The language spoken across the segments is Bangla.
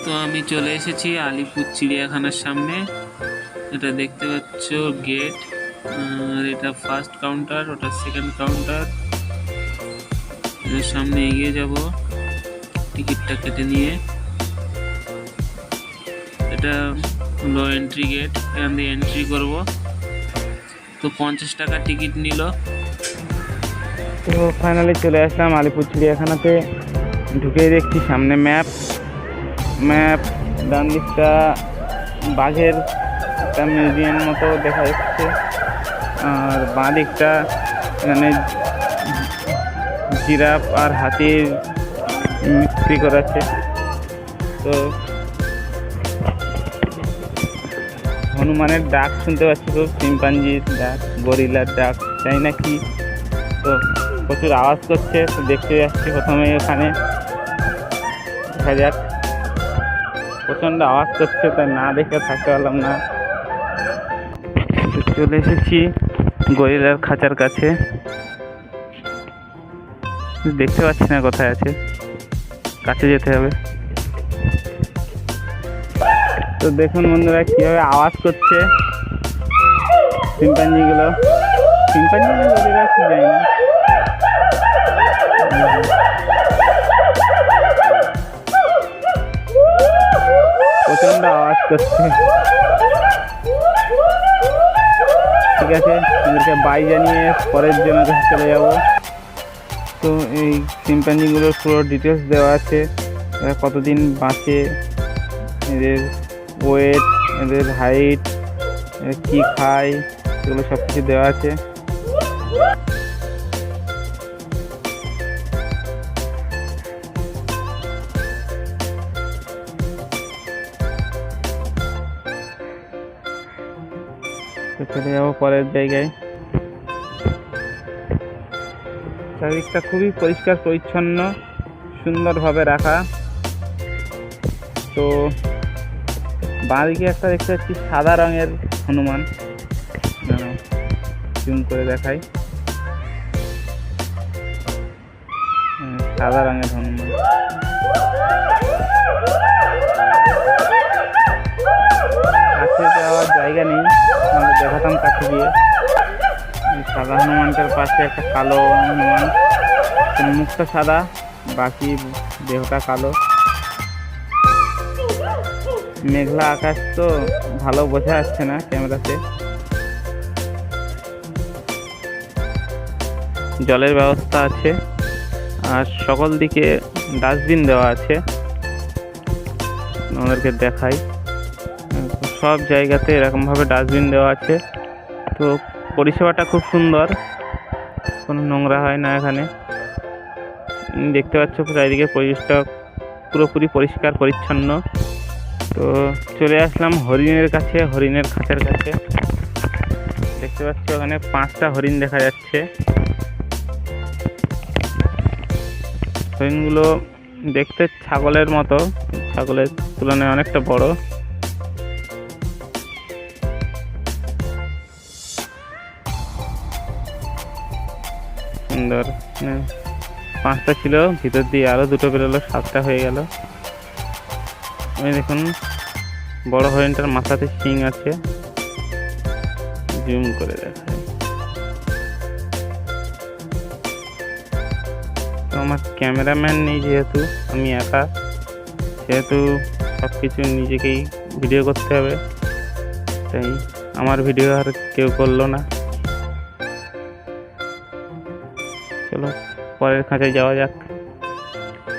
তো আমি চলে এসেছি আলিপুর চিড়িয়াখানার সামনে। এটা দেখতে পাচ্ছ গেট, আর এটা ফার্স্ট কাউন্টার, ওটা সেকেন্ড কাউন্টার। এর সামনে এগিয়ে যাব টিকিটটা কেটে নিয়ে। এটা হলো এন্ট্রি গেট, এখান দিয়ে এন্ট্রি করব। তো 50 টাকা টিকিট নিল। তো ফাইনালি চলে আসলাম আলিপুর চিড়িয়াখানাতে। ঢুকেই দেখছি সামনে ম্যাপ। ডান দিকটা বাঘের একটা মিউজিয়াম মতো দেখা যাচ্ছে, আর বাঁ দিকটা এখানে জিরাফ আর হাতির মিক্সি করাচ্ছে। তো হনুমানের ডাক শুনতে পাচ্ছি, খুব শিম্পাঞ্জির ডাক, গরিলার ডাক, তাই নাকি। তো প্রচুর আওয়াজ করছে, তো দেখতে যাচ্ছি প্রথমে। ওখানে দেখা যাক, প্রচণ্ড আওয়াজ করছে, তাই না দেখে থাকতে পারলাম না। চলে এসেছি গরিলার খাঁচার কাছে। দেখতে পাচ্ছি না কোথায় আছে, কাছে যেতে হবে। তো দেখুন বন্ধুরা কীভাবে আওয়াজ করছে শিম্পাঞ্জিগুলো। শিম্পাঞ্জি না গরিলা কি জানি না। প্রচণ্ড আওয়াজ করছে। ঠিক আছে, এদেরকে বাই জানিয়ে পরের জন্য চলে যাব। তো এই শিম্পাঞ্জিগুলোর পুরো ডিটেলস দেওয়া আছে, এরা কতদিন বাঁচে, এদের ওয়েট, এদের হাইট, কি খায়, এগুলো সব কিছু দেওয়া আছে। চলে যাবো পরের জায়গায়। চারিদিকটা খুবই পরিষ্কার পরিচ্ছন্ন, সুন্দরভাবে রাখা। তো বাঁদিকে একটা দেখতে পাচ্ছি সাদা রঙের হনুমান, জুম করে দেখাই। সাদা রঙের হনুমান। কাছে যাওয়ার জায়গা নেই, আমাদের দেখাতাম কাছে গিয়ে। সাদা হনুমানটার পাশে একটা কালো হনুমান, মুখটা সাদা, বাকি দেহটা কালো। মেঘলা আকাশ, তো ভালো বোঝা যাচ্ছে না ক্যামেরাতে। জলের ব্যবস্থা আছে, আর সকল দিকে ডাস্টবিন দেওয়া আছে। আমাদেরকে দেখাই, সব জায়গাতে এরকমভাবে ডাস্টবিন দেওয়া আছে। তো পরিষেবাটা খুব সুন্দর, কোনো নোংরা হয় না এখানে। দেখতে পাচ্ছ চারিদিকে পরিবেশটা পুরোপুরি পরিষ্কার পরিচ্ছন্ন। তো চলে আসলাম হরিণের কাছে, হরিণের খাঁচার কাছে। দেখতে পাচ্ছ ওখানে 5টা হরিণ দেখা যাচ্ছে। হরিণগুলো দেখতে ছাগলের মতো, ছাগলের তুলনায় অনেকটা বড়। সুন্দর, 5টা ছিল, ভিতর দিয়ে আরো 2টো বেরোলো, 7টা হয়ে গেল। দেখুন বড় হরিণটার মাথাতে শিং আছে, জুম করে দেখায়। তো আমার ক্যামেরাম্যান নেই, যেহেতু আমি একা, সেহেতু সব কিছু নিজেকেই ভিডিও করতে হবে, তাই আমার ভিডিও আর কেউ করলো না। চলো পরের খাঁচায় যাওয়া যাক।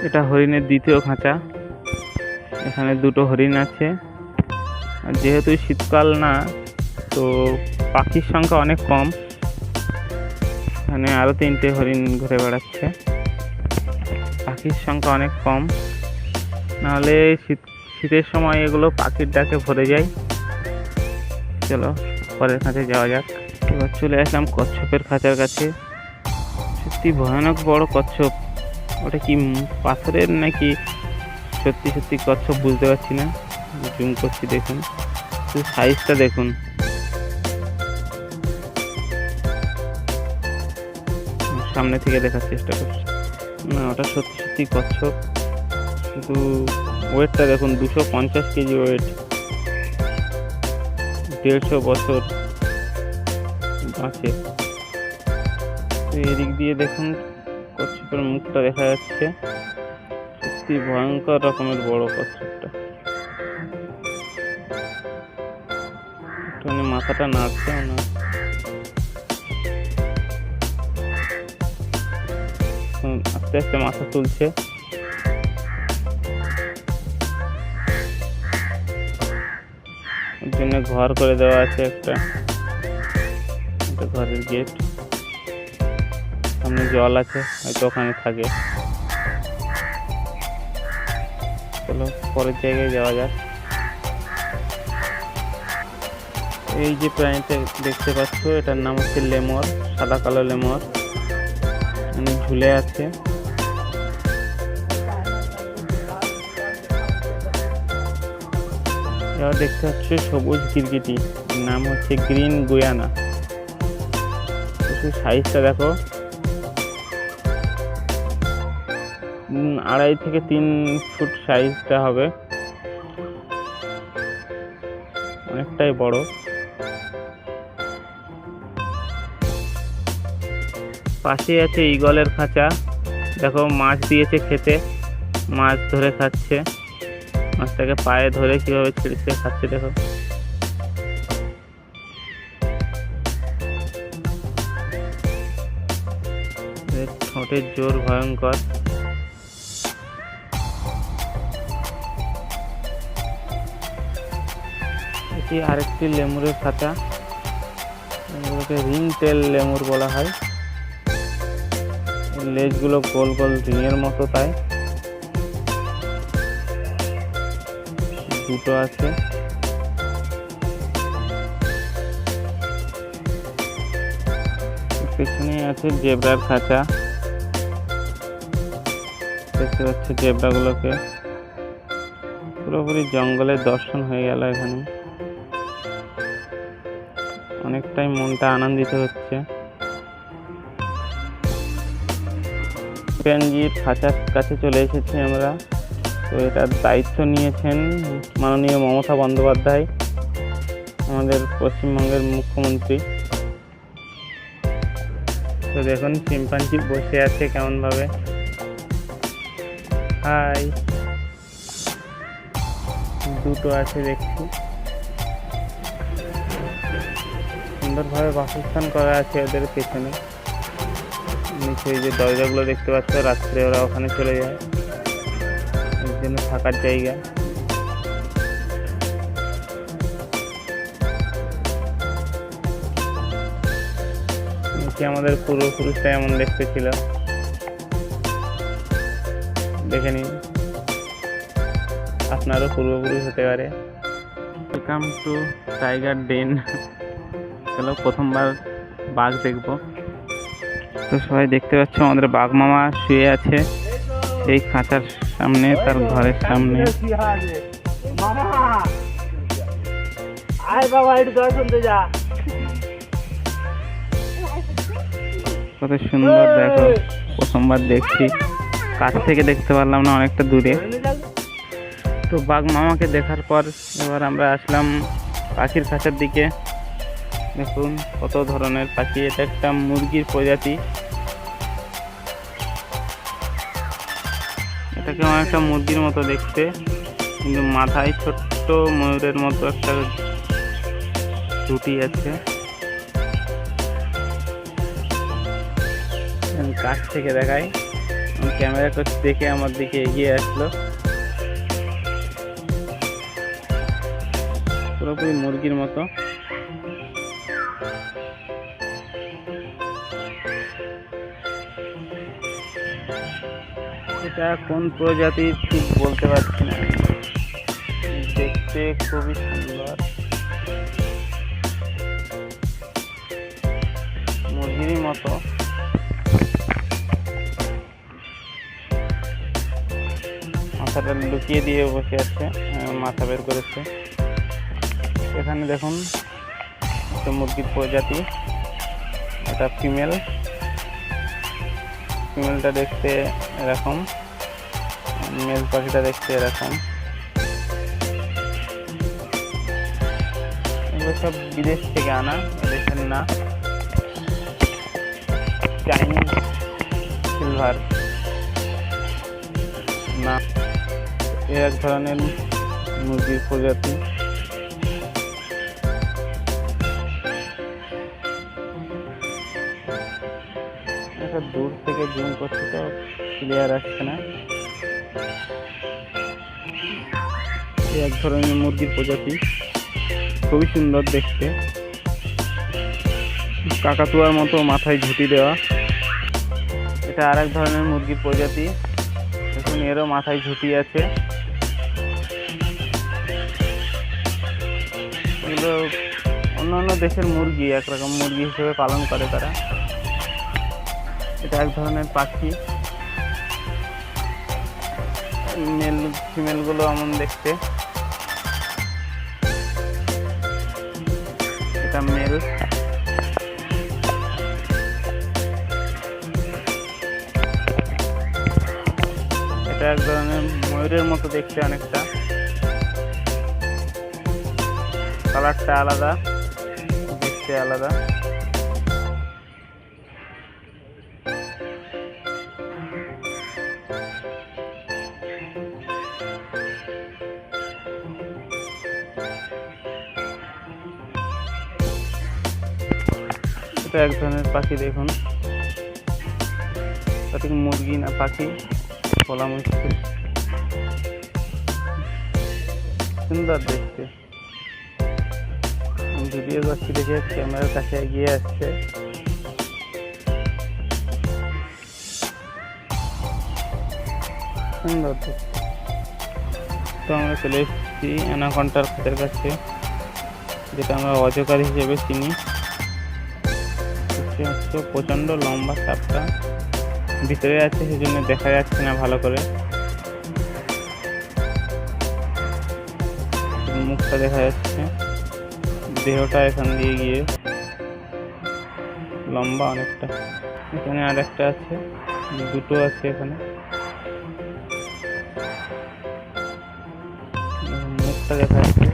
এটা হরিণের দ্বিতীয় খাঁচা। এখানে 2টো হরিণ আছে। যেহেতু শীতকাল না, তো পাখির সংখ্যা অনেক কম। এখানে আরও 3টে হরিণ ঘুরে বেড়াচ্ছে। পাখির সংখ্যা অনেক কম, নাহলে শীতের সময় এগুলো পাখির ডাকে ভরে যায়। চলো পরের খাঁচায় যাওয়া যাক। এবার চলে আসলাম কচ্ছপের খাঁচার কাছে। সত্যি ভয়ানক বড় কচ্ছপ। ওটা কি পাথরের নাকি সত্যি সত্যি কচ্ছপ বুঝতে পারছি না। জুম করছি, দেখুন সাইজটা দেখুন। সামনে থেকে দেখার চেষ্টা করছি। না, ওটা সত্যি সত্যি কচ্ছপ, শুধু ওয়েটটা দেখুন 250 কেজি ওয়েট, 150 বছর বাঁচে। তো এদিক দিয়ে দেখুন কচ্ছপের মুখটা দেখা যাচ্ছে, সত্যি ভয়ঙ্কর রকমের বড় কচ্ছপটা। একটুখানি মাথাটা নাড়ছেও না। আস্তে আস্তে মাথা তুলছে। ওর জন্য ঘর করে দেওয়া আছে একটা ঘরের গেট, সামনে জল আছে, হয়তো ওখানে থাকে। চলো পরের জায়গায় যাওয়া যাক। এই যে প্রাণীটা দেখতে পাচ্ছ, এটার নাম হচ্ছে লেমুর, সাদা কালো লেমুর, মানে ঝুলে আছে। এবার দেখতে পাচ্ছ সবুজ গিরগিটি, নাম হচ্ছে গ্রিন গুয়ানা। সাইজটা দেখো, 2.5 থেকে 3 ফুট সাইজটা হবে, অনেকটাই বড়। পাশে আছে ঈগলের খাঁচা, দেখো মাছ দিয়েছে খেতে, মাছ ধরে খাচ্ছে। মাছটাকে পায়ে ধরে কিভাবে ছিঁড়ছে খাচ্ছে দেখো। ঠোঁটের জোর ভয়ঙ্কর। এটি আরেকটি লেমুরের খাঁচা, এগুলোকে রিং টেল লেমুর বলা হয়। লেজগুলো গোল গোল রিংয়ের মতো, তাই দুটো আছে। পেছনে আছে জেব্রার খাঁচা, দেখতে পাচ্ছি জেব্রাগুলোকে। পুরোপুরি জঙ্গলের দর্শন হয়ে গেল এখানে, অনেকটাই মনটা আনন্দিত হচ্ছে। চিম্পাঞ্জির খাঁচার কাছে চলে এসেছি আমরা। তো এটার দায়িত্ব নিয়েছেন মাননীয় মমতা বন্দ্যোপাধ্যায়, আমাদের পশ্চিমবঙ্গের মুখ্যমন্ত্রী। তো দেখুন চিম্পাঞ্জি বসে আছে কেমন ভাবে। হাই, দুটো আছে দেখছি, সুন্দরভাবে বাসস্থান করা আছে ওদের পেছনে। নিচে যে দরজাগুলো দেখতে পাচ্ছ, রাত্রে ওরা ওখানে চলে যায়, এর জন্য থাকার জায়গা। নিচে আমাদের পূর্বপুরুষরা এমন দেখতে ছিল, দেখে নিন, আপনারও পূর্বপুরুষ হতে পারে। ওয়েলকাম টু টাইগার ডেন। চলো প্রথমবার বাঘ দেখবো। তো সবাই দেখতে পাচ্ছ আমাদের বাঘ মামা শুয়ে আছে এই খাঁচার সামনে, তার ঘরের সামনে। কত সুন্দর দেখো, প্রথমবার দেখছি, কাছ থেকে দেখতে পারলাম না, অনেকটা দূরে। তো বাঘ মামাকে দেখার পর এবার আমরা আসলাম পাখির খাঁচার দিকে। দেখুন কত ধরনের পাখি, এটা একটা মুরগির প্রজাতি। এটাকে অনেকটা মুরগির মতো দেখতে, কিন্তু মাথায় ছোট্ট ময়ূরের মতো একটা ঝুঁটি আছে। কাছ থেকে দেখাই, ক্যামেরা করতে দেখে আমার দিকে এগিয়ে আসলো। পুরোপুরি মুরগির মতো। এটা কোন প্রজাতির ঠিক বলতে পারছি না, দেখতে খুবই সুন্দর, মুরগিরই মতো। মাথাটা লুকিয়ে দিয়ে বসে আছে, মাথা বের করেছে। এখানে দেখুন একটা মুরগির প্রজাতি, এটা ফিমেল। ফিমেলটা দেখতে এরকম, মেল পাখিটা দেখতে এরকম। এগুলো সব বিদেশ থেকে আনা, এদেশের না। চাইনিজ সিলভার না, এ এক ধরনের মুরগির প্রজাতি। এটা দূর থেকে জুম করছি তো ক্লিয়ার আসছে না। এ এক ধরনের মুরগির প্রজাতি, খুবই সুন্দর দেখতে, কাকাতুয়ার মতো মাথায় ঝুঁটি দেওয়া। এটা আর এক ধরনের মুরগির প্রজাতি, দেখুন এরও মাথায় ঝুঁটি আছে। এগুলো অন্যান্য দেশের মুরগি, একরকম মুরগি হিসেবে পালন করে তারা। এটা এক ধরনের পাখি, মেল ফিমেলগুলো এমন দেখতে। এটা মেল। এটা এক ধরনের ময়ূরের মতো দেখতে, অনেকটা কালারটা আলাদা, দেখতে আলাদা। এটা এক ধরনের পাখি, দেখুন সঠিক মুরগি না পাখি বলা মুশকিল, সুন্দর দেখতে। ভিডিও করছি দেখে ক্যামেরার কাছে এগিয়ে আসছে। সুন্দর দেখতে। তো আমরা চলে এসেছি অ্যানাকন্ডার খাঁচার কাছে, যেটা আমরা অজগর হিসেবে চিনি। হচ্ছে প্রচণ্ড লম্বা সাপটা, ভিতরে আছে সেজন্য দেখা যাচ্ছে না ভালো করে, মুখটা দেখা যাচ্ছে, দেহটা এখান দিয়ে গিয়ে লম্বা অনেকটা। এখানে আর একটা আছে, দুটো আছে এখানে, মুখটা দেখা যাচ্ছে,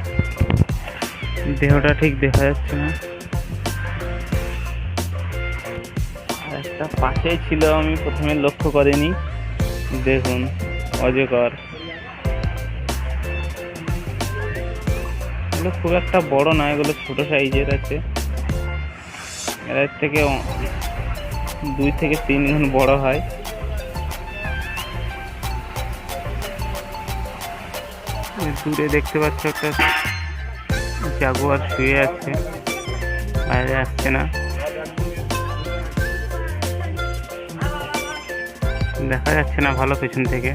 দেহটা ঠিক দেখা যাচ্ছে না। একটা পাশেই ছিল, আমি প্রথমে লক্ষ্য করিনি, দেখুন অজগর। এগুলো খুব একটা বড় না, এগুলো ছোট সাইজের আছে, এর থেকে 2 থেকে 3 গুণ বড় হয়। দূরে দেখতে পাচ্ছ একটা জাগুয়ার শুয়ে আছে, বাইরে আসছে না, দেখা যাচ্ছে না ভালো পেছন থেকে।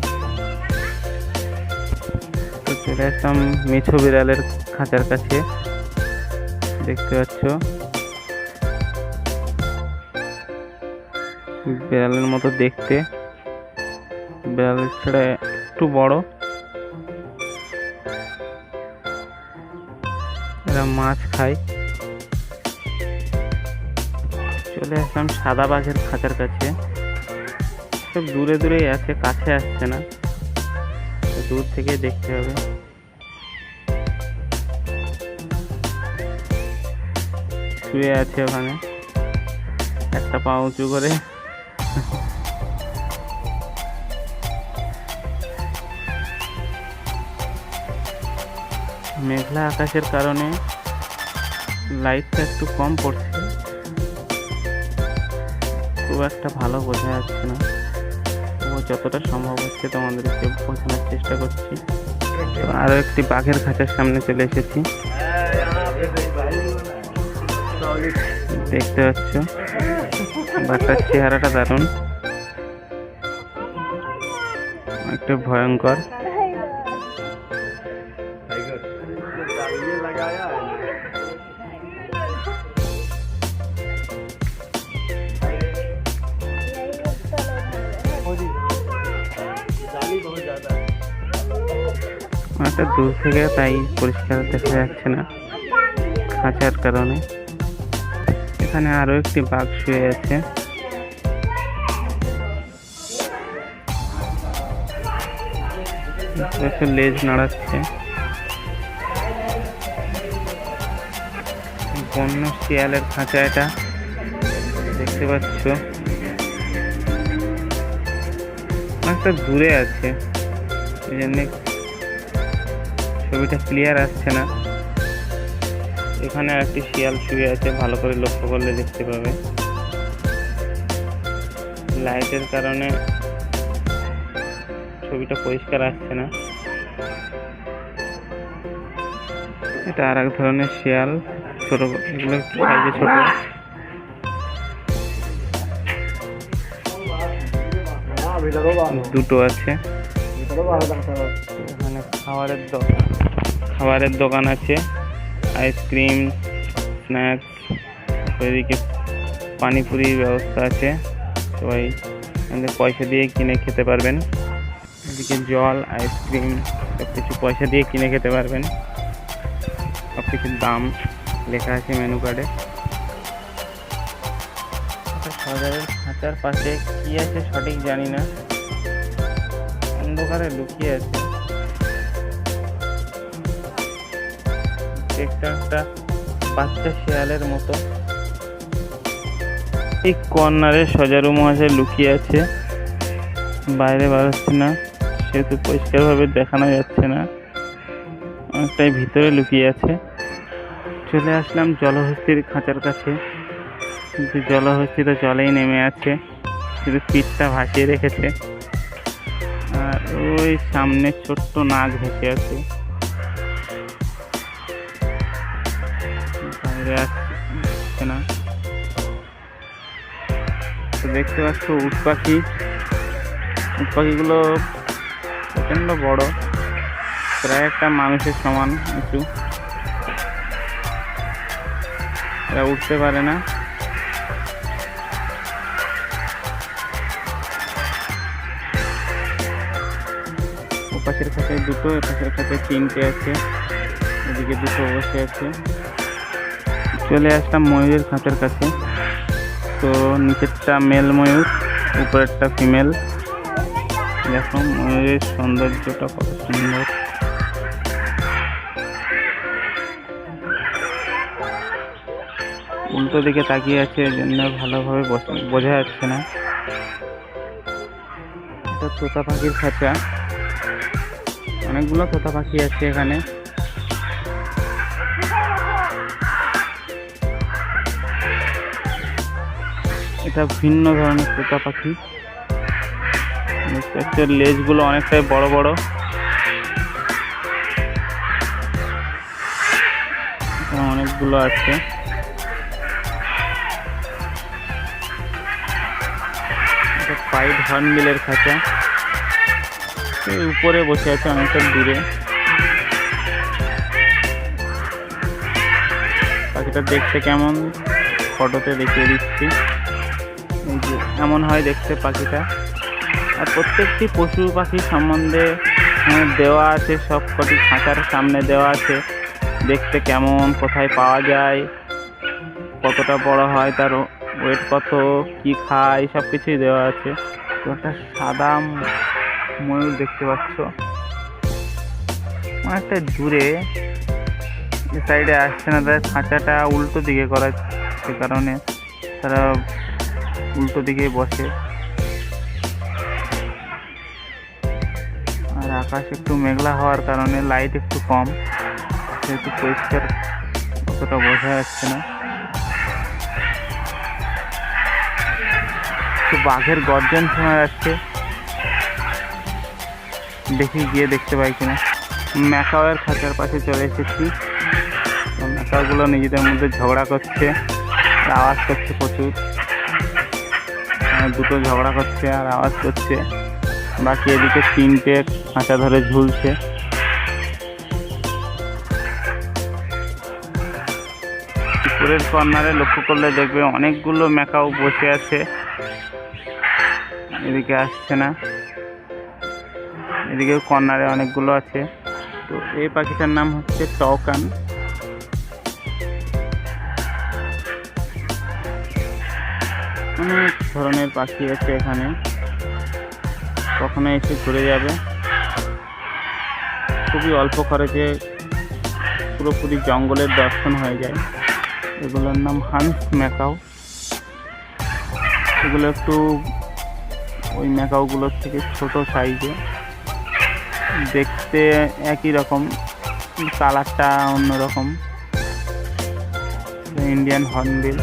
তো চলে আসলাম মেছো বিড়ালের খাঁচার কাছে, দেখতে পাচ্ছ বিড়ালের মতো দেখতে, বিড়ালের ছেড়ে একটু বড়। এরা মাছ খায়। চলে আসলাম সাদা বাঘের খাঁচার কাছে, সব দূরে দূরেই আছে, কাছে আসছে না, দূর থেকে দেখতে হবে। শুয়ে আছে ওখানে, একটা পা উঁচু করে। মেঘলা আকাশের কারণে লাইটটা একটু কম পড়ছে, খুব একটা ভালো বোঝা যাচ্ছে না, যতটা সম্ভব হচ্ছে তোমাদেরকে বোঝানোর চেষ্টা করছি। আরো একটি বাঘের খাঁচার সামনে চলে এসেছি, দেখতে পাচ্ছ বাঘটার চেহারাটা দারুণ, একটু ভয়ঙ্কর। অনেকটা দূর থেকে, তাই পরিষ্কার দেখা যাচ্ছে না খাঁচার কারণে। এখানে আরো একটি বাঘ শুয়ে আছে, লেজ নাড়াচ্ছে। বন্য শিয়ালের খাঁচা এটা দেখতে পাচ্ছ, অনেকটা দূরে আছে, এই জন্য ছবিটা ক্লিয়ার আসছে না। এখানে একটি শিয়াল শুয়ে আছে, ভালো করে লক্ষ্য করলে দেখতে পাবে। লাইটের কারণে ছবিটা পরিষ্কার আসছে না। এটা আর এক ধরনের শিয়াল, ছোট, এগুলো সাইজে ছোট। দুটো আছে। এখানে খাবারের দোকান আছে, আইসক্রিম, স্ন্যাক্স, এদিকে পানিপুরির ব্যবস্থা আছে, সবাই পয়সা দিয়ে কিনে খেতে পারবেন। এদিকে জল, আইসক্রিম সব কিছু পয়সা দিয়ে কিনে খেতে পারবেন। সব কিছুর দাম লেখা আছে মেনু কার্ডে। সজারের খাঁচার পাশে কি আছে সঠিক জানি না, অন্ধকারে লুকিয়ে আছে। একটা বাচ্চা শিয়ালের মতো এই কর্নারে সজারু মহাশয় লুকিয়ে আছে, বাইরে বেরোচ্ছে না, সেহেতু পরিষ্কারভাবে দেখানো যাচ্ছে না, অনেকটাই ভিতরে লুকিয়ে আছে। চলে আসলাম জলহস্তির খাঁচার কাছে, কিন্তু জলহস্তি তো জলেই নেমে আছে, শুধু পিঠটা ভাসিয়ে রেখেছে। আর ওই সামনে ছোট্ট নাগ ভেসে আছে, বাইরে আসছে না। তো দেখতে পাচ্ছ উট পাখিগুলো প্রচণ্ড বড়, প্রায় একটা মানুষের সমান উঁচু। এরা উঠতে পারে না। ও পাশের খাঁচায় দুটো, এ পাশের খাঁচায় তিনটে আছে, এদিকে দুটো বসে আছে। চলে আসলাম ময়ূরের খাঁচার কাছে। তো নিচেরটা মেল ময়ূর, উপরেরটা ফিমেল। দেখো ময়ূরের সৌন্দর্যটা কত সুন্দর। উল্টো দিকে তাকিয়ে আছে, এর জন্য ভালোভাবে বোঝা যাচ্ছে না। এটা তোতা পাখির খাঁচা, অনেকগুলো তোতা পাখি আছে এখানে। এটা ভিন্ন ধরনের তোতা পাখি, লেজগুলো অনেকটাই বড় বড়। অনেকগুলো আছে। এটা পাইড হর্নবিলের খাঁচা, উপরে বসে আছে অনেকটা দূরে। পাখিটা দেখতে কেমন ফটোতে দেখিয়ে দিচ্ছি। এই যে এমন হয় দেখতে পাখিটা। আর প্রত্যেকটি পশু পাখি সম্বন্ধে দেওয়া আছে, সব কটি খাঁচার সামনে দেওয়া আছে। দেখতে কেমন, কোথায় পাওয়া যায়, কতটা বড় হয়, তার ওয়েট কত, কি খায়, সব কিছুই দেওয়া আছে। তো একটা সাদা ময়ূর দেখতে পাচ্ছ, অনেকটা দূরে, এই সাইডে আসছে না। তার খাঁচাটা উল্টো দিকে করা, সে কারণে তারা উল্টো দিকে বসে। আর আকাশ একটু মেঘলা হওয়ার কারণে লাইট একটু কম, সেহেতু পরিষ্কার অতটা বোঝা যাচ্ছে না। একটু বাঘের গর্জন শোনা যাচ্ছে, দেখি গিয়ে দেখতে পাই কিনা। ম্যাকাওয়ের খাঁচার পাশে চলে এসেছি। ম্যাকাওগুলো নিজেদের মধ্যে ঝগড়া করছে, আওয়াজ করছে প্রচুর। দুটো ঝগড়া করছে আর আওয়াজ করছে। বাকি এদিকে তিনটে খাঁচা ধরে ঝুলছে। উপরের কর্নারে লক্ষ্য করলে দেখবে অনেকগুলো ম্যাকাও বসে আছে, এদিকে আসছে না। এদিকেও কর্নারে অনেকগুলো আছে। তো এই পাখিটার নাম হচ্ছে টকান। অনেক ধরনের পাখি আছে এখানে, কখনো এসে ঘুরে যাবে। খুবই অল্প খরচে পুরোপুরি জঙ্গলের দর্শন হয়ে যায়। এগুলোর নাম হান্স ম্যাকাও। এগুলো একটু ওই ম্যাকাওগুলোর থেকে ছোট সাইজে, দেখতে একই রকম, কালারটা অন্যরকম। ইন্ডিয়ান হর্নবিল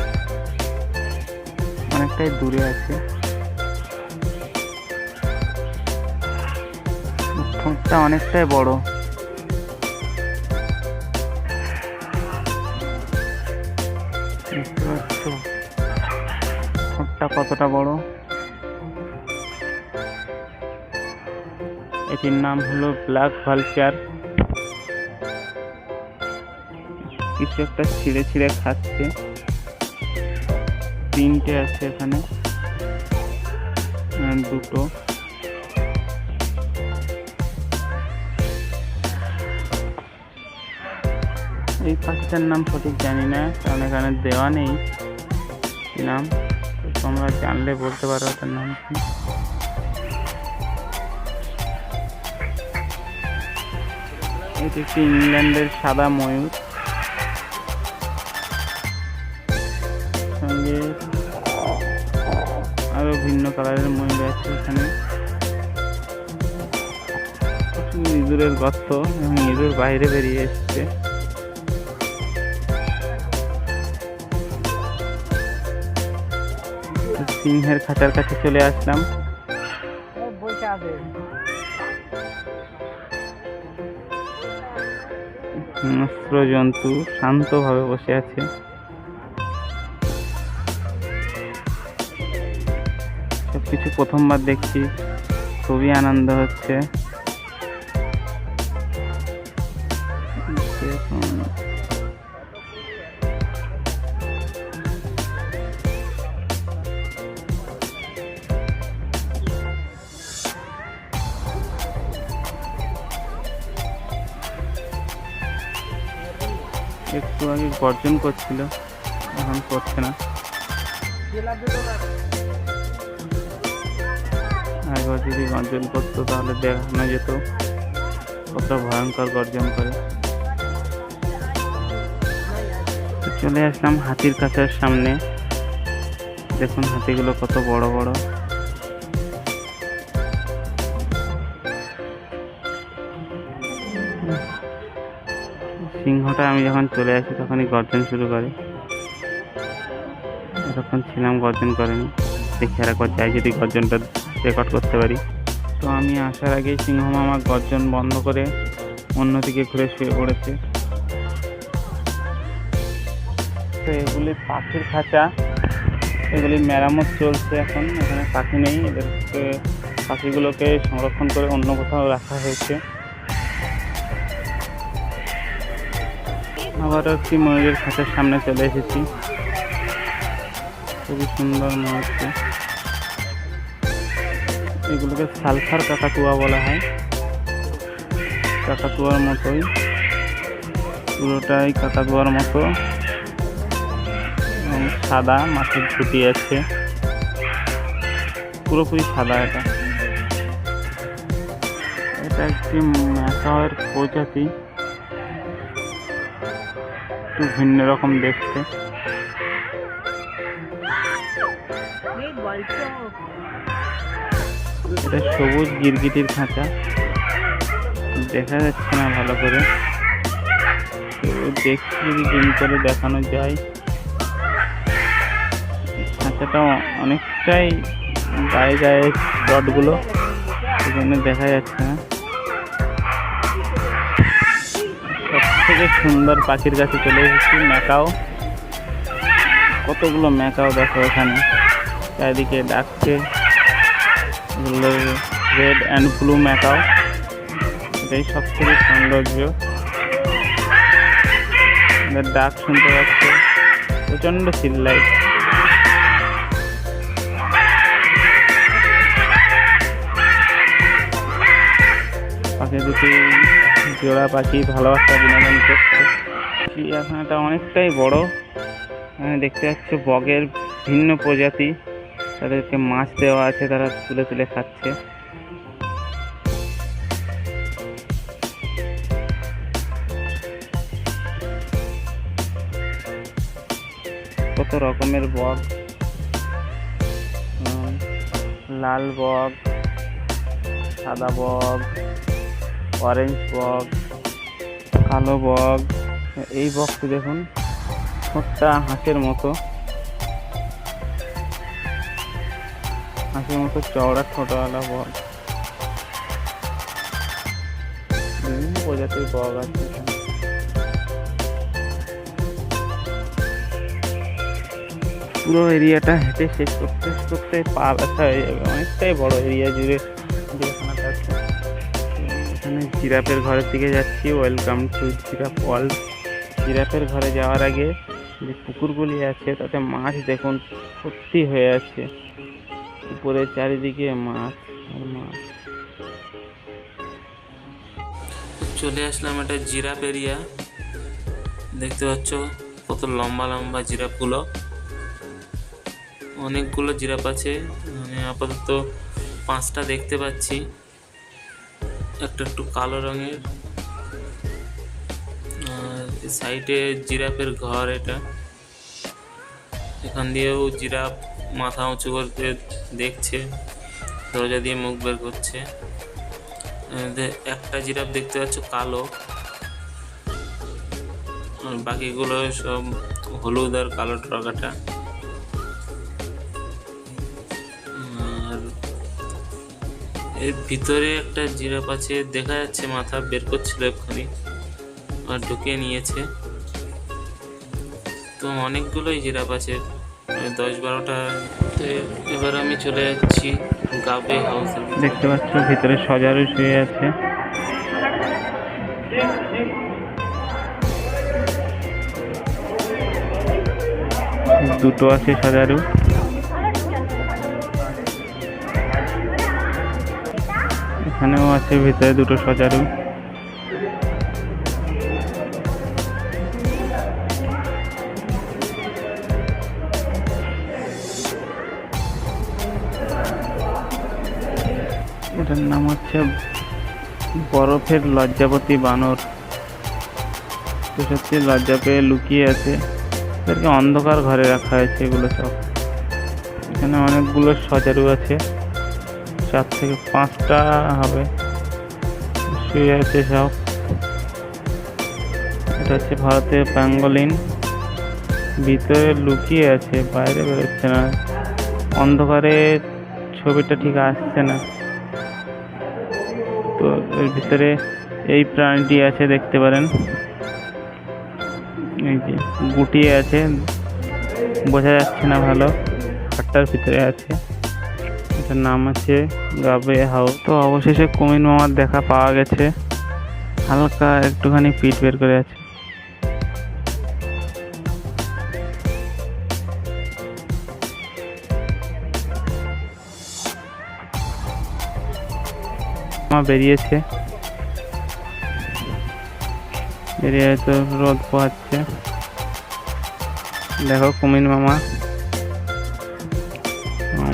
অনেকটাই দূরে আছে। ঠোঁটটা অনেকটাই বড়। দেখতে পাচ্ছ ঠোঁটটা কতটা বড়। এটির নাম হলো ব্ল্যাক ভালচার। কিছু একটা ছিঁড়ে ছিঁড়ে খাচ্ছে। তিনটে আছে এখানে, দুটো। এই পাখিটার নাম সঠিক জানি না, কারণ এখানে দেওয়া নেই কি নাম। তোমরা জানলে বলতে পারো ওটার নাম কি। এটি একটি ইংল্যান্ডের সাদা ময়ূর, সঙ্গে আরো ভিন্ন কালারের ময়ূর আছে এখানে। ইঁদুরের গর্ত এবং ইঁদুর বাইরে বেরিয়ে এসছে। সিংহের খাঁচার কাছে চলে আসলাম। হিংস্র জন্তু শান্তভাবে বসে আছে। সবকিছু প্রথমবার দেখছি, খুবই আনন্দ হচ্ছে। একটু আগে গর্জন করছিল, এখন করছে না। একবার যদি গর্জন করতো তাহলে দেখানো যেত কত ভয়ঙ্কর গর্জন করে। চলে আসলাম হাতির খাঁচার সামনে। দেখুন হাতিগুলো কত বড় বড়। সিংহটা আমি যখন চলে আসি তখনই গর্জন শুরু করে। এতক্ষণ ছিলাম গর্জন করেনি। দেখি আর একবার চাই যদি গর্জনটা রেকর্ড করতে পারি। তো আমি আসার আগেই সিংহ মামা গর্জন বন্ধ করে অন্যদিকে ঘুরে শুয়ে পড়েছে। তো এগুলি পাখির খাঁচা, এগুলি মেরামত চলছে এখন। এখানে পাখি নেই, এদেরকে পাখিগুলোকে সংরক্ষণ করে অন্য কোথাও রাখা হয়েছে। আবারও একটি ময়ূরের খাঁচার সামনে চলে এসেছি। খুবই সুন্দর ময়ূরটি। এগুলোকে সালফার কাকাতুয়া বলা হয়। কাকাতুয়ার মতোই, পুরোটাই কাকাতুয়ার মতো, এবং সাদা, মাথায় ঝুঁটি আছে, পুরোপুরি সাদা। এটা একটি ম্যাকাওয়ের প্রজাতি, একটু ভিন্ন রকম দেখতে। এটা সবুজ গিরগিটির খাঁচা, দেখা যাচ্ছে না ভালো করে। তো দেখছি যদি জুম করে দেখানো যায়। খাঁচাটা অনেকটাই গায়ে গায়ে ডটগুলো, সেজন্য দেখা যাচ্ছে না। সব থেকে সুন্দর পাখির কাছে চলে এসেছি, ম্যাকাও। কতগুলো ম্যাকাও দেখো এখানে, চারিদিকে ডাকছে। রেড অ্যান্ড ব্লু ম্যাকাও, এটাই সব থেকে সৌন্দর্য। ডাক শুনতে পাচ্ছে, প্রচণ্ড চিল্লাই। পাখি দুটি জোড়া পাখি ভালোবাসা বিনোদন করছে। চিড়িয়াখানাটা অনেকটাই বড়। এখানে দেখতে পাচ্ছ বগের ভিন্ন প্রজাতি, তাদেরকে মাছ দেওয়া আছে, তারা তুলে তুলে খাচ্ছে। কত রকমের বক, লাল বক, সাদা বক, অরেঞ্জ বক, কালো বক। এই বকটি দেখুন ছোট্টা হাঁসের মতো চওড়া ছোটওয়ালা বক। বিভিন্ন প্রজাতির বক আছে এখানে। পুরো এরিয়াটা হেঁটে শেষ করতে পা ব্যথা হয়ে যাবে, অনেকটাই বড় এরিয়া জুড়ে চিড়িয়াখানাটা আছে। এখানে জিরাফের ঘরের দিকে যাচ্ছি। Welcome to giraffe world. জিরাফের ঘরে যাওয়ার আগে যে পুকুরগুলি আছে তাতে মাছ দেখুন ভর্তি হয়ে আছে, উপরে চারিদিকে মাছ আর মাছ। চলে আসলাম একটা জিরাফ এরিয়া। দেখতে পাচ্ছ কত লম্বা লম্বা জিরাফগুলো, অনেকগুলো জিরাফ আছে। মানে আপাতত 5টা দেখতে পাচ্ছি, একটা একটু কালো রঙের। আর সাইডে জিরাফের ঘর এটা, এখান দিয়েও জিরাফ মাথা উঁচু করতে দেখছে, দরজা দিয়ে মুখ বের করছে। একটা জিরাফ দেখতে পাচ্ছ কালো, আর বাকিগুলো সব হলুদ আর কালো ট্রকাটা। আর এর ভিতরে একটা জিরাফ আছে, দেখা যাচ্ছে মাথা বের করছিল এক্ষুনি, আর ঢুকিয়ে নিয়েছে। তো অনেকগুলোই জিরাফ আছে, 10-12টা। তো এবার আমি চলে যাচ্ছি গাবে হাউসের। দেখতে পাচ্ছ ভিতরে সজারু শুয়ে আছে। দুটো আছে সজারু। এখানেও আছে ভিতরে দুটো সজারু। এটার নাম হচ্ছে বরফের লজ্জাপতি বানর। তো সত্যি লজ্জা পেয়ে লুকিয়ে আছে, এদেরকে অন্ধকার ঘরে রাখা হয়েছে। এগুলো সব, এখানে অনেকগুলো সজারু আছে, 4 থেকে 5টা হবে, শুয়ে আছে সব। এটা হচ্ছে ভারতের প্যাঙ্গোলিন, ভিতরে লুকিয়ে আছে, বাইরে বেরোচ্ছে না। অন্ধকারে ছবিটা ঠিক আসছে না। তো এর ভিতরে এই প্রাণীটি আছে, দেখতে পারেন। এই যে গুটিয়ে আছে, বোঝা যাচ্ছে না ভালো, খাটটার ভিতরে আছে। এটার নাম আছে গাবে হাউস। তো অবশেষে কুমির মামার দেখা পাওয়া গেছে, হালকা একটুখানি পিঠ বের করে আছে। বেরিয়েছে, বেরিয়ে তো রোদ পোহাচ্ছে। দেখো কুমির মামা,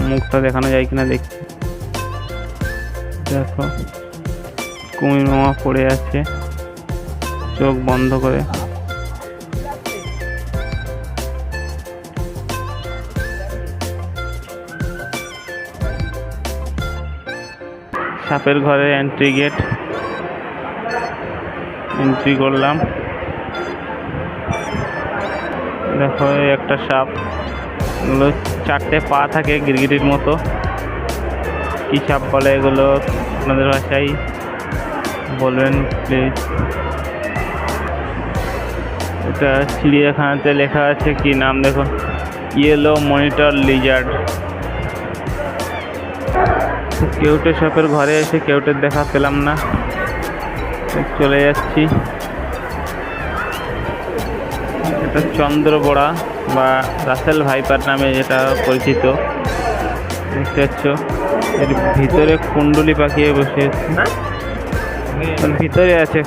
মুখটা দেখানো যায় কিনা দেখছি। দেখো কুমির মামা পড়ে আছে চোখ বন্ধ করে। সাপের ঘরে এন্ট্রি গেট, এন্ট্রি করলাম। দেখো একটা সাপ, এগুলো 4টে পা থাকে গিরগিটির মতো। কি সাপ বলে এগুলো আপনাদের ভাষায় বলবেন প্লিজ। এটা চিড়িয়াখানাতে লেখা আছে, কি নাম দেখুন, ইয়েলো মনিটর লিজার্ড। কেউটে সাপের ঘরে এসে কেউটের দেখা পেলাম না, চলে যাচ্ছি। এটা চন্দ্রবোড়া বা রাসেল ভাইপার নামে যেটা পরিচিত, দেখতে পাচ্ছ। এর ভিতরে কুণ্ডলি পাকিয়ে বসে আছে, ভিতরে আছে,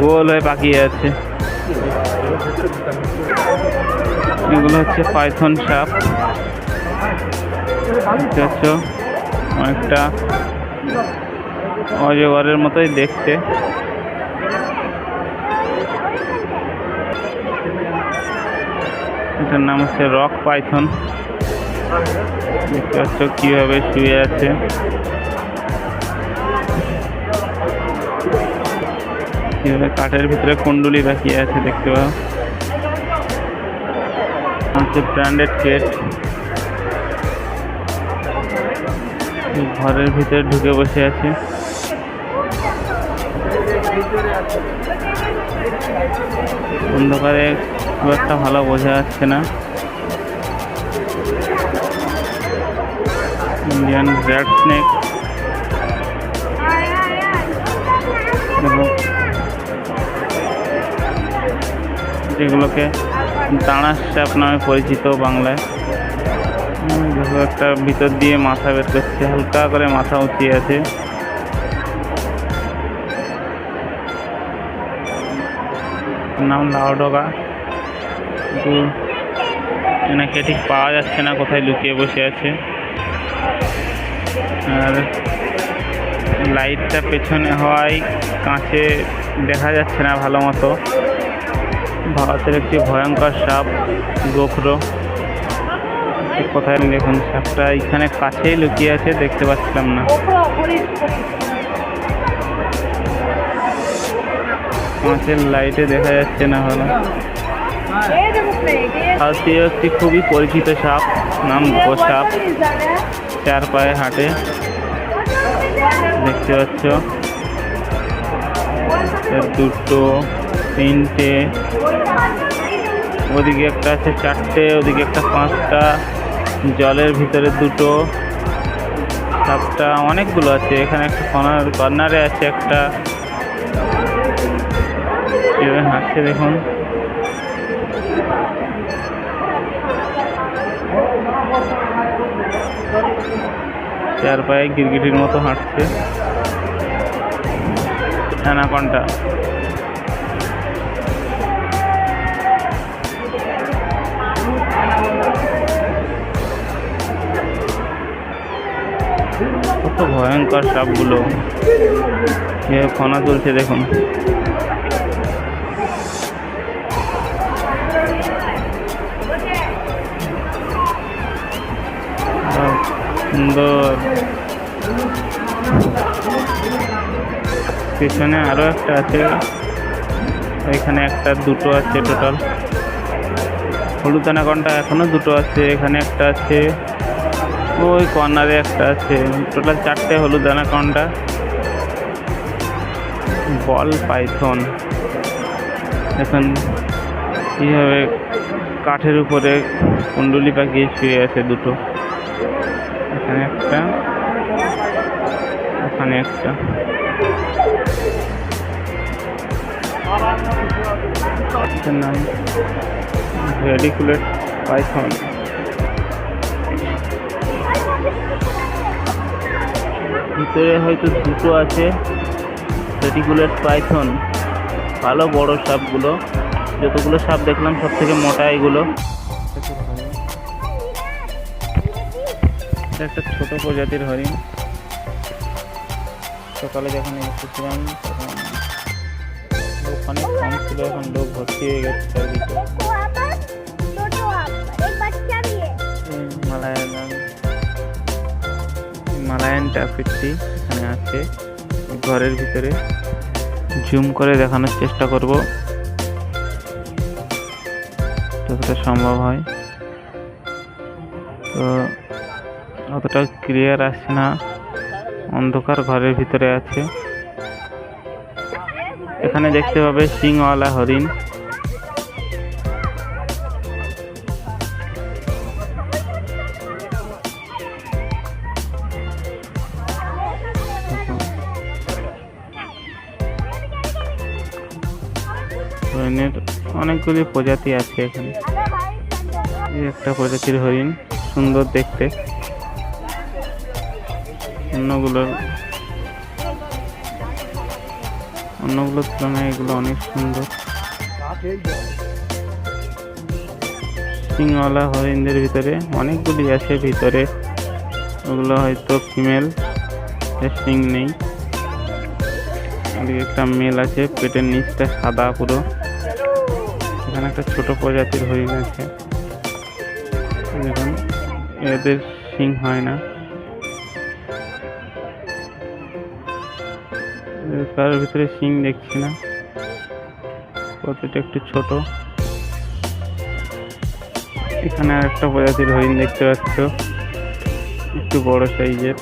গোল হয়ে পাকিয়ে আছে। এগুলো হচ্ছে পাইথন সাপ, দেখতে পাচ্ছ। অনেকটা অজগরের মতোই দেখতে। এটার নাম হচ্ছে রক পাইথন। দেখতে পাচ্ছ কিভাবে শুয়ে আছে। কিভাবে কাঠের ভিতরে কুণ্ডুলি রাখিয়ে আছে দেখতে পাও। হচ্ছে ব্র্যান্ডেড কেট। ঘরের ভিতরে ঢুকে বসে আছে। অন্ধকারে খুব একটা ভালো বোঝা যাচ্ছে না। Indian red snake. দেখো যেগুলোকে দাঁড়ার সাপ নামে পরিচিত বাংলায়। দেখো একটা ভিতর দিয়ে মাথা বের করছে, হালকা করে মাথা উঁচিয়ে আছে। নাম লাউডগা, কিন্তু এনাকে ঠিক পাওয়া যাচ্ছে না কোথায় লুকিয়ে বসে আছে। আর লাইটটা পেছনে হওয়ায় কাঁচে দেখা যাচ্ছে না ভালো মতো। ভারতের একটি ভয়ঙ্কর সাপ গোখরো। কোথায় দেখুন সাপটা এখানে কাছেই লুকিয়ে আছে, দেখতে পাচ্ছিলাম না। কাঁচের লাইটে দেখা যাচ্ছে না ভালো। ভারতীয় একটি খুবই পরিচিত সাপ, নাম গোসাপ। 4 পায়ে হাঁটে, দেখতে পাচ্ছ। 2, 3টে, ওদিকে একটা আছে 4টে, ওদিকে একটা 5টা, জলের ভিতরে 2টো। সাপটা অনেকগুলো আছে। এখানে একটা কর্নারে আছে একটা। এভাবে হাঁটছে দেখুন। চার পায়ে গিরগিটির মতো হাঁটছে। অ্যানাকন্ডা। কত ভয়ঙ্কর সাপগুলো, ফনা তুলছে দেখুন। সুন্দর। পিছনে আরো একটা আছে, এখানে 1, 2 আছে টোটাল। হলুদ অ্যানাকন্ডা এখনো 2 আছে, এখানে একটা আছে, ওই কর্নারে একটা আছে। টোটাল 4টে হলুদ অ্যানাকন্ডা। বল পাইথন এখন কীভাবে কাঠের উপরে কুণ্ডুলি পাকিয়ে শুয়ে আছে 2টো। এখানে একটা, ওখানে একটা। নাম রেডিকুলেট পাইথন। ভিতরে হয়তো 2টো আছে রেডিকুলেট পাইথন। ভালো বড় সাপগুলো, যতগুলো সাপ দেখলাম সব থেকে মোটা এগুলো। এটা একটা ছোট প্রজাতির হরিণ। সকালে যখন এসেছিলাম তখন ওখানে কম ছিল, এখন লোক ভর্তি হয়ে গেছে চারিদিকে। মালায়ান টাফিটি এখানে আছে ঘরের ভিতরে। জুম করে দেখানোর চেষ্টা করব যতটা সম্ভব হয়। তো অতটা ক্লিয়ার আসছে না, অন্ধকার ঘরের ভিতরে আছে। এখানে দেখতে পাবে সিংওয়ালা হরিণ। হরিণের অনেকগুলি প্রজাতি আছে এখানে। এই একটা প্রজাতির হরিণ, সুন্দর দেখতে। অন্যগুলোর তুলনায় এগুলো অনেক সুন্দর। সিংওয়ালা হরিণদের ভিতরে অনেকগুলি আছে ভিতরে, ওগুলো হয়তো ফিমেল, সিং নেই। এদিকে একটা মেল আছে, পেটের নিচটা সাদা পুরো। এখানে একটা ছোট প্রজাতির হরিণ আছে। দেখুন এদের শিং হয় না, তার ভিতরে শিং দেখছি না, কতটা একটু ছোট। এখানে আর একটা প্রজাতির হরিণ দেখতে পাচ্ছ, একটু বড় সাইজের।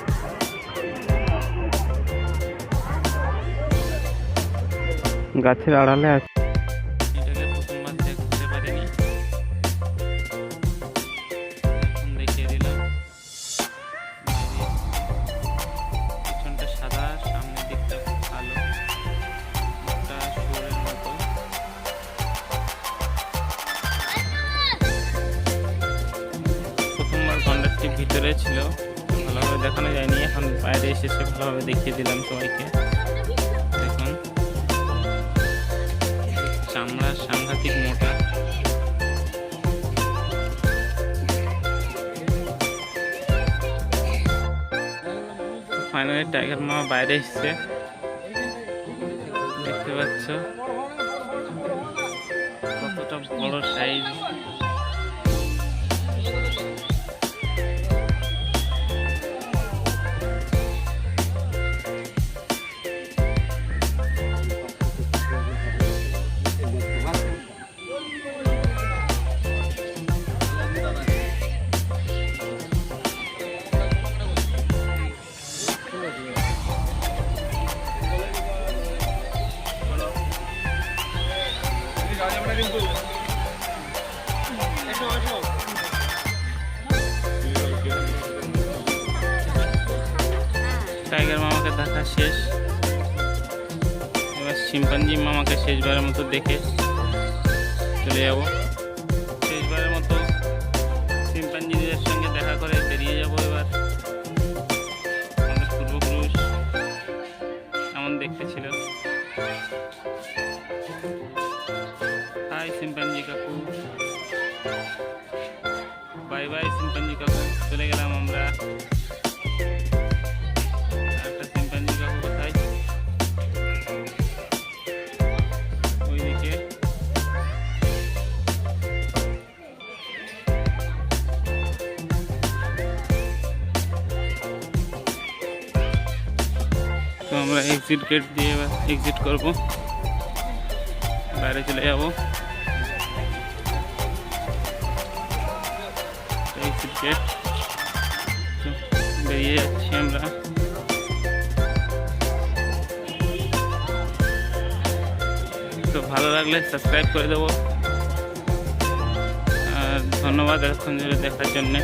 গাছের আড়ালে আছে। এটাকে প্রথমবার দেখতে পারিনি, এখন দেখিয়ে দিলাম। পিছনটা সাদা, সামনের দিকটা কালো, একটা শুয়োরের মতো। প্রথমবার গন্ডারটি ভিতরে ছিল, ভালোভাবে দেখানো যায়নি, এখন বাইরে এসেছে, ভালোভাবে দেখিয়ে দিলাম সবাইকে। দেখুন চামড়া সাংঘাতিক মোটা। ফাইনালি টাইগার মামা বাইরে এসছে, দেখতে পাচ্ছ কতটা বড় সাইজ। টাইগার মামাকে দেখা শেষ, এবার শিম্পাঞ্জি মামাকে শেষবারের মতো দেখে চলে যাব। শেষবারের মতো শিম্পাঞ্জিদের সঙ্গে দেখা করে বেরিয়ে যাব। এবার আমাদের পূর্বপুরুষ এমন দেখতে ছিল। হাই শিম্পাঞ্জি কাকু, বাই বাই শিম্পাঞ্জি কাকু, চলে গেলাম আমরা। একটা শিম্পাঞ্জি কাকু কোথায়? ওইদিকে। তো আমরা এক্সিট গেট দিয়ে এবার এক্সিট করব, বাইরে চলে যাব। এক্সিট গেট, বেরিয়ে যাচ্ছি আমরা। তো ভালো লাগলে সাবস্ক্রাইব করে দেবো, আর ধন্যবাদ এতক্ষণ ধরে দেখার জন্যে।